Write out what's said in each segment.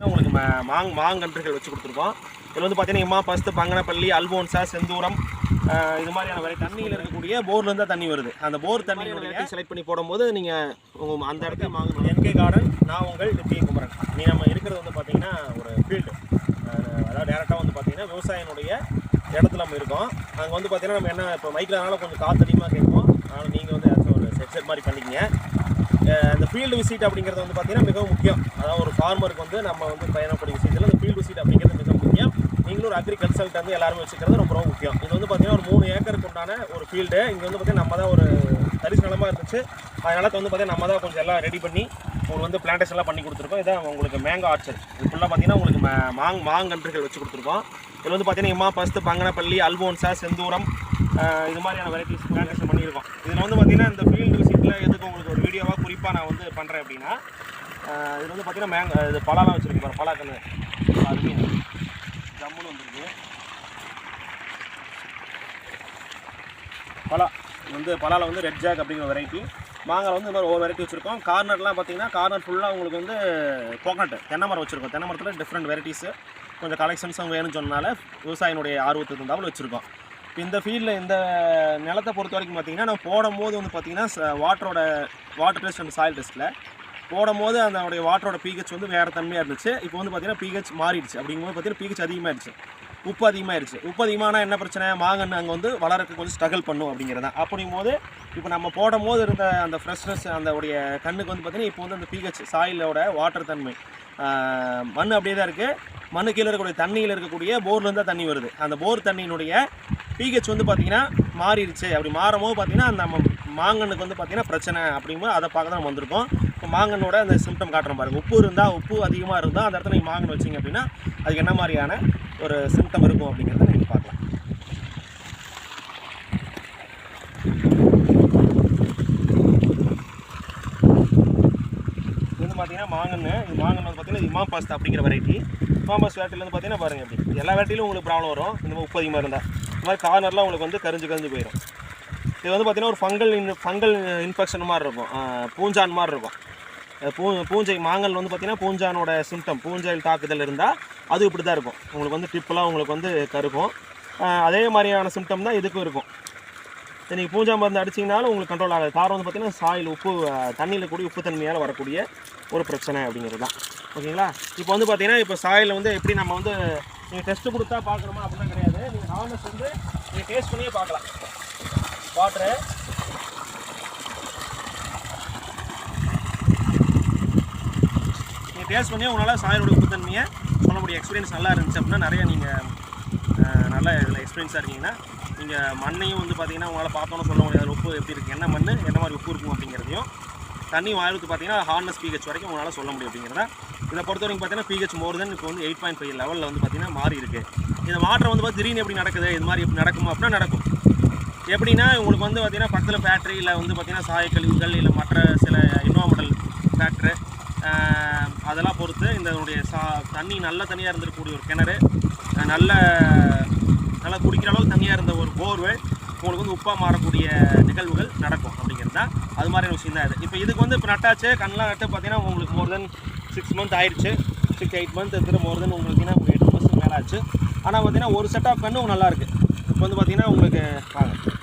உங்களுக்கு மாங்கன்றுகள் வச்சு கொடுத்துருக்கோம். இதில் வந்து பார்த்தீங்கன்னா இம்மா பஸ்து பங்கனப்பள்ளி அல்போன்சா செந்தூரம் இது மாதிரியான வரை தண்ணியில் இருக்கக்கூடிய போர்லேருந்து தான் தண்ணி வருது. அந்த போர் தண்ணியோட செலக்ட் பண்ணி போடும்போது நீங்கள் உங்கள் அந்த இடத்துல வாங்கணும். என்கே கார்டன் நான் உங்கள் நித்திய குமரன். நம்ம இருக்கிறது வந்து பார்த்தீங்கன்னா ஒரு ஃபீல்டு, அதாவது டேரெக்டாக வந்து பார்த்தீங்கன்னா விவசாயினுடைய இடத்துல நம்ம இருக்கோம். அங்கே வந்து பார்த்தீங்கன்னா நம்ம என்ன இப்போ மைக்கில் கொஞ்சம் காற்று அதிகமாக கேட்கும். அதனால் நீங்கள் வந்து ஏதாச்சும் ஒரு செட் மாதிரி பண்ணிக்கிங்க. இந்த ஃபீல்டு விசிட் அப்படிங்கிறது வந்து பார்த்தீங்கன்னா மிகவும் முக்கியம். அதாவது ஒரு ஃபார்மருக்கு வந்து நம்ம வந்து பயணப்படும் விஷயத்தில் இந்த ஃபீல்டு விசிட் அப்படிங்கிறது மிக முக்கியம். நீங்களும் ஒரு அக்ரிகல்ச்சர்கிட்ட வந்து எல்லாருமே வச்சுக்கிறது ரொம்ப முக்கியம். இது வந்து பார்த்தீங்கன்னா ஒரு 3 ஏக்கருக்கு உண்டான ஒரு ஃபீல்டு. இங்கே வந்து பார்த்தீங்கன்னா நம்ம தான் ஒரு தரிசு நிலமாக இருந்துச்சு. அதனால் வந்து பார்த்தீங்கன்னா நம்ம தான் கொஞ்சம் எல்லாம் ரெடி பண்ணி உங்களுக்கு வந்து பிளான்டேஷன்லாம் பண்ணி கொடுத்துருக்கோம். இதான் உங்களுக்கு மேங்கோ ஆர்ச்சர். இது ஃபுல்லாக பார்த்தீங்கன்னா உங்களுக்கு மாங்கன்றுகள் வச்சு கொடுத்துருக்கோம். இதில் வந்து பார்த்தீங்கன்னா இம்மா பஸ்து பங்கனப்பள்ளி அல்போன்சா செந்தூரம் இது மாதிரியான வெரைட்டிஸ் பிளான்டேஷன் பண்ணியிருக்கோம். இதில் வந்து பார்த்தீங்கன்னா இந்த ஃபீல்டு விசிட்டில் எதுக்கு உங்களுக்கு ஒரு வீடியோவாக குறிப்பாக நான் வந்து பண்ணுறேன் அப்படின்னா, இது வந்து பார்த்தீங்கன்னா இது பலாலாம் வச்சுருக்கு பாரு, பலாக்கன்று அதுக்கு ஜம்முன்னு வந்துருக்கு. பலாவில் வந்து ரெட் ஜாக் அப்படிங்கிற வெரைட்டி. மாங்காய் வந்து இந்த மாதிரி ஒவ்வொரு வெரைட்டி வச்சுருக்கோம். கார்னர்லாம் பார்த்தீங்கன்னா கார்னர் ஃபுல்லாக உங்களுக்கு வந்து கோகனட் தென்னை மரம் வச்சுருக்கோம். தென்னை மரத்தில் டிஃப்ரெண்ட் வெரைட்டிஸு கொஞ்சம் கலெக்ஷன்ஸும் வேணும்னு சொன்னனால விவசாயினுடைய ஆர்வத்துக்கு தகுந்தாப்புல வச்சுருக்கோம். இந்த ஃபீல்டில் இந்த நிலத்தை பொறுத்த வரைக்கும் பார்த்திங்கன்னா நம்ம போடும்போது வந்து பார்த்திங்கன்னா வாட்டர் டெஸ்ட் அண்ட் சாயில் டெஸ்ட்டில் போடும்போது அதனுடைய வாட்டரோட பிஹெச் வந்து வேறு தன்மையாக இருந்துச்சு. இப்போ வந்து பார்த்திங்கன்னா பிஹெச் மாறிடுச்சு. அப்படிங்கும்போது பார்த்திங்கன்னா பிஹெச் அதிகமாகிடுச்சு, உப்பு அதிகமாகிடுச்சு. உப்பு அதிகமான என்ன பிரச்சனை, மாங்கன்று அங்கே வந்து வளரக்கு கொஞ்சம் ஸ்ட்ரகிள் பண்ணும் அப்படிங்கிறதான். அப்படிங்கும்போது இப்போ நம்ம போடும்போது இருந்த அந்த ஃப்ரெஷ்னஸ் அந்த உடைய கண்ணுக்கு வந்து பார்த்திங்கன்னா இப்போ வந்து அந்த பிஹெச் சாயிலோட வாட்டர் தன்மை மண் அப்படியே தான் இருக்குது. மண்ணு கீழே இருக்கக்கூடிய தண்ணியில் இருக்கக்கூடிய போர்லேருந்து தான் தண்ணி வருது. அந்த போர் தண்ணியினுடைய பிஹெச் வந்து பார்த்திங்கன்னா மாறிடுச்சு. அப்படி மாறும்போது பார்த்திங்கன்னா அந்த மாங்கன்னுக்கு வந்து பார்த்திங்கன்னா பிரச்சனை அப்படிங்கும்போது அதை பார்க்க தான் நம்ம வந்திருக்கோம். இப்போ மாங்கனோட அந்த சிம்டம் காட்டுறோம் பாருங்கள். உப்பு அதிகமாக இருந்தால் அந்த இடத்துல நீங்கள் மாங்கன் வச்சிங்க அப்படின்னா அதுக்கு என்ன மாதிரியான ஒரு சிம்டம் இருக்கும் அப்படிங்கிறத நீங்கள் பார்க்கலாம். இது பார்த்தீங்கன்னா மாங்கன் வந்து பார்த்தீங்கன்னா இம்மா பாஸ்தா அப்படிங்கிற வெரைட்டி. இம்மா பாஸ்தா வெரைட்டியில் வந்து பார்த்தீங்கன்னா பாருங்கள் எப்படி எல்லா வெரைட்டிலும் உங்களுக்கு ப்ராப்ளம் வரும். இந்த மாதிரி உப்பு அதிகமாக இருந்தால் இந்த மாதிரி கார்னர்லாம் உங்களுக்கு வந்து கரிஞ்சு போயிடும். இது வந்து பார்த்திங்கன்னா ஒரு ஃபங்கல் இன்ஃபெக்ஷன் மாதிரி இருக்கும், பூஞ்சான் மாதிரி இருக்கும். பூஞ்சை மாங்கல் வந்து பார்த்திங்கன்னா பூஞ்சானோட சிம்டம், பூஞ்சையில் தாக்குதல் இருந்தால் அது இப்படி தான் இருக்கும். உங்களுக்கு வந்து டிப்பெலாம் உங்களுக்கு வந்து கருக்கும். அதே மாதிரியான சிம்டம் தான் இதுக்கும் இருக்கும். நீங்கள் பூஞ்சா மருந்து அடிச்சிங்கனாலும் உங்களுக்கு கண்ட்ரோல் ஆகாது. காரணம் வந்து பார்த்திங்கன்னா சாயில் உப்பு தண்ணியில் கூடிய உப்பு தன்மையால் வரக்கூடிய ஒரு பிரச்சனை அப்படிங்கிறது தான். ஓகேங்களா? இப்போ வந்து பார்த்திங்கன்னா இப்போ சாயில் வந்து எப்படி நம்ம வந்து நீங்கள் டெஸ்ட்டு கொடுத்தா பார்க்கணுமா அப்படின்னா கிடையாது. நீங்கள் ஹார்னஸ் வந்து நீங்கள் டேஸ்ட் பண்ணியே பார்க்கலாம். வாட்டரு நீங்கள் டேஸ்ட் பண்ணி உங்களால் சாயிலோட உப்புத்தன்மையை சொல்ல முடியும். எக்ஸ்பீரியன்ஸ் நல்லா இருந்துச்சு அப்படின்னா நிறைய நீங்கள் நல்லா இதில் எக்ஸ்பீரியன்ஸாக இருக்கீங்கன்னா நீங்கள் மண்ணையும் வந்து பார்த்தீங்கன்னா உங்களால் பார்த்தோன்னு சொல்ல முடியாது உப்பு எப்படி இருக்குது, என்ன மண் என்ன மாதிரி உப்பு இருக்கும் அப்படிங்கிறதையும் தண்ணி வாயிலுக்கு பார்த்தீங்கன்னா ஹார்னஸ் பிஹெச் வரைக்கும் உங்களால் சொல்ல முடியும் அப்படிங்கிறத. இதை பொறுத்த வரைக்கும் பார்த்தீங்கன்னா பிஹெச் மோர் தென் இப்போ வந்து 8.5 லெவலில் வந்து பார்த்தீங்கன்னா மாறி இருக்குது. இந்த மாற்றம் வந்து திடீர்னு எப்படி நடக்குது, இது மாதிரி எப்படி நடக்குமா அப்படின்னா நடக்கும். எப்படின்னா உங்களுக்கு வந்து பார்த்திங்கன்னா பக்கத்தில் ஃபேக்ட்ரி இல்லை வந்து பார்த்திங்கன்னா சாயக்கழிவுகள் இல்லை மற்ற சில என்விரான்மெண்டல் ஃபேக்ட்ரி அதெல்லாம் பொறுத்து இதனுடைய தண்ணி நல்ல தண்ணியாக இருந்திருக்கக்கூடிய ஒரு கிணறு நல்லா குடிக்கிற அளவுக்கு தண்ணியாக இருந்த ஒரு போர்வெல் உங்களுக்கு வந்து உப்பாக மாறக்கூடிய நிகழ்வுகள் நடக்கும் அப்படிங்கிறது தான். அது மாதிரியான விஷயம் தான் இது. இப்போ இதுக்கு வந்து இப்போ நட்டாச்சு கண்ணெலாம் நட்டு பார்த்தீங்கன்னா உங்களுக்கு மோர் தென் 6 மந்த் ஆயிடுச்சு. 6-8 மந்த் இருக்கிற மோர் தென் உங்களுக்கு 8 மாதம் மேலே ஆச்சு. ஆனால் பார்த்தீங்கன்னா ஒரு செட் ஆஃப் கண்ணு நல்லா இருக்குது. இப்போ வந்து பார்த்தீங்கன்னா உங்களுக்கு வாங்க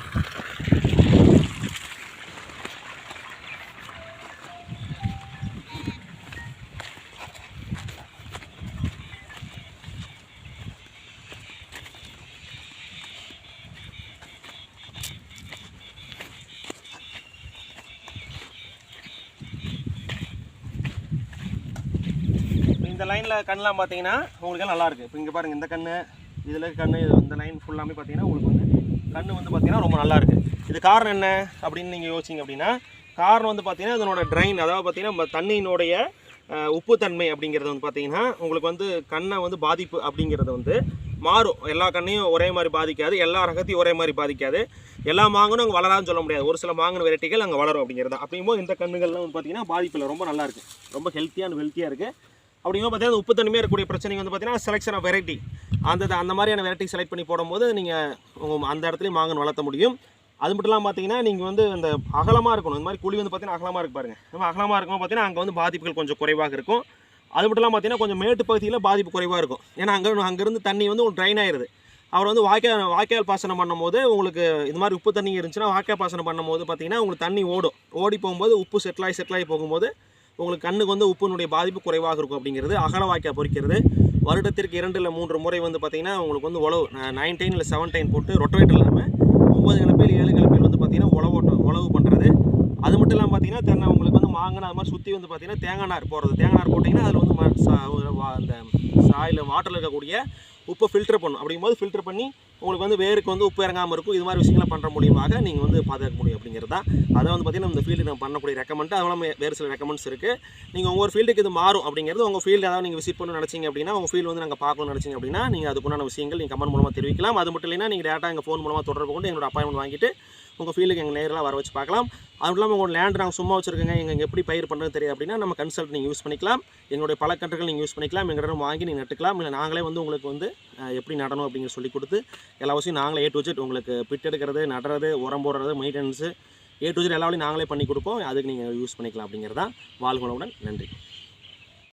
இந்த லைனில் கண்ணெலாம் பார்த்தீங்கன்னா உங்களுக்கு நல்லாயிருக்கு. இப்போ இங்கே பாருங்கள் இந்த கண்ணு இதில் கண்ணு இந்த லைன் ஃபுல்லாமே பார்த்தீங்கன்னா உங்களுக்கு வந்து கண்ணு வந்து பார்த்தீங்கன்னா ரொம்ப நல்லாயிருக்கு. இது காரணம் என்ன அப்படின்னு நீங்கள் யோசிச்சிங்க அப்படின்னா காரணம் வந்து பார்த்தீங்கன்னா இதனோட ட்ரைன், அதாவது பார்த்தீங்கன்னா தண்ணியினுடைய உப்புத்தன்மை அப்படிங்கிறது வந்து பார்த்தீங்கன்னா உங்களுக்கு வந்து கண்ணை வந்து பாதிப்பு அப்படிங்கிறது வந்து மாறும். எல்லா கண்ணையும் ஒரே மாதிரி பாதிக்காது, எல்லா ரகத்தையும் ஒரே மாதிரி பாதிக்காது. எல்லா மாங்கனும் அங்கே வளராதுன்னு சொல்ல முடியாது. ஒரு சில மாங்கன் வெரைட்டிகள் அங்கே வளரும் அப்படிங்கிறது. அப்படிங்கும்போது இந்த கண்ணுகள்லாம் வந்து பார்த்தீங்கன்னா பாதிப்பில் ரொம்ப நல்லாயிருக்கு, ரொம்ப ஹெல்த்தியாக வெல்த்தியாக இருக்குது. அப்படிங்கும்போது பார்த்தீங்கன்னா உப்பு தன்மையாக இருக்கக்கூடிய பிரச்சனைக்கு வந்து பார்த்தீங்கன்னா செலெக்ஷன் ஆஃப் வெரைட்டி அந்த மாதிரியான வெரைட்டி செலக்ட் பண்ணி போடும்போது நீங்கள் அந்த இடத்துலையும் மாங்கன் வளர்த்த முடியும். அது மட்டும் இல்லாமல் பார்த்தீங்கன்னா நீங்கள் வந்து அந்த அகலமாக இருக்கணும். இந்த மாதிரி குழி வந்து பார்த்தீங்கன்னா அகலமாக இருக்கு பாருங்கள். நம்ம அகலமாக இருக்கும்போது பார்த்தீங்கன்னா அங்கே வந்து பாதிப்புகள் கொஞ்சம் குறைவாக இருக்கும். அது மட்டும் இல்லாமல் பார்த்தீங்கன்னா கொஞ்சம் மேட்டு பகுதியில் பாதிப்பு குறைவாக இருக்கும். ஏன்னா அங்கேருந்து தண்ணி வந்து உங்களுக்கு ட்ரைன் ஆயிடுது. அவர் வந்து வாய்க்கால் பாசனம் பண்ணும்போது உங்களுக்கு இது மாதிரி உப்பு தண்ணி இருந்துச்சுன்னா வாய்க்கால் பாசனம் பண்ணும்போது பார்த்தீங்கன்னா உங்களுக்கு தண்ணி ஓடி போகும்போது உப்பு செட்டிலாகி போகும்போது உங்களுக்கு கண்ணுக்கு வந்து உப்பினுடைய பாதிப்பு குறைவாக இருக்கும் அப்படிங்கிறது. அகல வாய்க்கால் பொறிக்கிறது வருடத்திற்கு 2 இல்லை 3 முறை வந்து பார்த்தீங்கன்னா உங்களுக்கு வந்து உழவு 9 டைன் இல்லை 7 டைன் போட்டு ரொட்டவேட்டர் இல்லாமல் 9 கிளப்பையில் 7 கிளப்பையில் வந்து பார்த்தீங்கன்னா உழவு பண்ணுறது. அது மட்டும் இல்லாமல் பார்த்தீங்கன்னா தென்னை உங்களுக்கு வந்து மாங்கன்னு அது மாதிரி சுற்றி வந்து பார்த்தீங்கன்னா தேங்காய் நார் போட்டிங்கன்னா அதில் வந்து அந்த சாயில் வாட்டரில் இருக்கக்கூடிய உப்பை ஃபில்டர் பண்ணும். அப்படிங்கும்போது ஃபில்டர் பண்ணி உங்களுக்கு வந்து வேருக்கு வந்து உப்பு இறங்காமல் இருக்கும். இது மாதிரி விஷயங்களை பண்ணுற மூலியமாக நீங்கள் வந்து பாதுகாக்க முடியும் அப்படிங்கிறது தான். அதை வந்து பார்த்தீங்கன்னா இந்த ஃபீல்டு நம்ம பண்ணக்கூடிய ரெக்கமெண்ட். அதெல்லாம் வேறு சில ரெக்கமெண்ட்ஸ் இருக்குது. நீங்கள் ஒவ்வொரு ஃபீல்டுக்கு இது மாறும் அப்படிங்கிறது. உங்கள் ஃபீல்டு ஏதாவது நீங்கள் விசிட் பண்ணணும்னு நினச்சிங்க அப்படின்னா, உங்கள் ஃபீல்டு வந்து நாங்கள் பார்க்கணும்னு நினச்சிங்க அப்படின்னா நீங்கள் அதுக்குண்டான விஷயங்கள் நீங்கள் கமெண்ட் மூலமாக தெரிவிக்கலாம். அது மட்டும் இல்லைன்னா நீங்கள் டேரெக்டாக எங்கள் ஃபோன் மூலமாக தொடர்பு கொண்டு எங்களோட அப்பாயின்மெண்ட் வாங்கிட்டு உங்கள் ஃபீல்டுக்கு எங்கள் நேரில் வர வச்சு பார்க்கலாம். அதுவும் இல்லாமல் உங்கள் லேண்ட் நாங்கள் சும்மா வச்சுருக்கோங்க, எங்கள் எப்படி பயிர் பண்ணுறது தெரியும் அப்படின்னா நம்ம கன்சல்ட் நீங்கள் யூஸ் பண்ணிக்கலாம். எங்களுடைய பல கன்றுகள் நீங்கள் யூஸ் பண்ணிக்கலாம். எங்களிடம் வாங்கி நீங்கள் நட்டுக்கலாம். இல்லை நாங்களே வந்து உங்களுக்கு வந்து எப்படி நடணும் அப்படிங்கிற சொல்லி கொடுத்து எல்லா விஷயம் நாங்களே A to Z உங்களுக்கு பிட் எடுக்கிறது, நடுறது, உரம் போடுறது, மெயின்டெனன்ஸு A to Z எல்லா வேலையும் நாங்களே பண்ணி கொடுப்போம். அதுக்கு நீங்கள் யூஸ் பண்ணிக்கலாம் அப்படிங்கிறது தான். வாழ்க வளமுடன். நன்றி.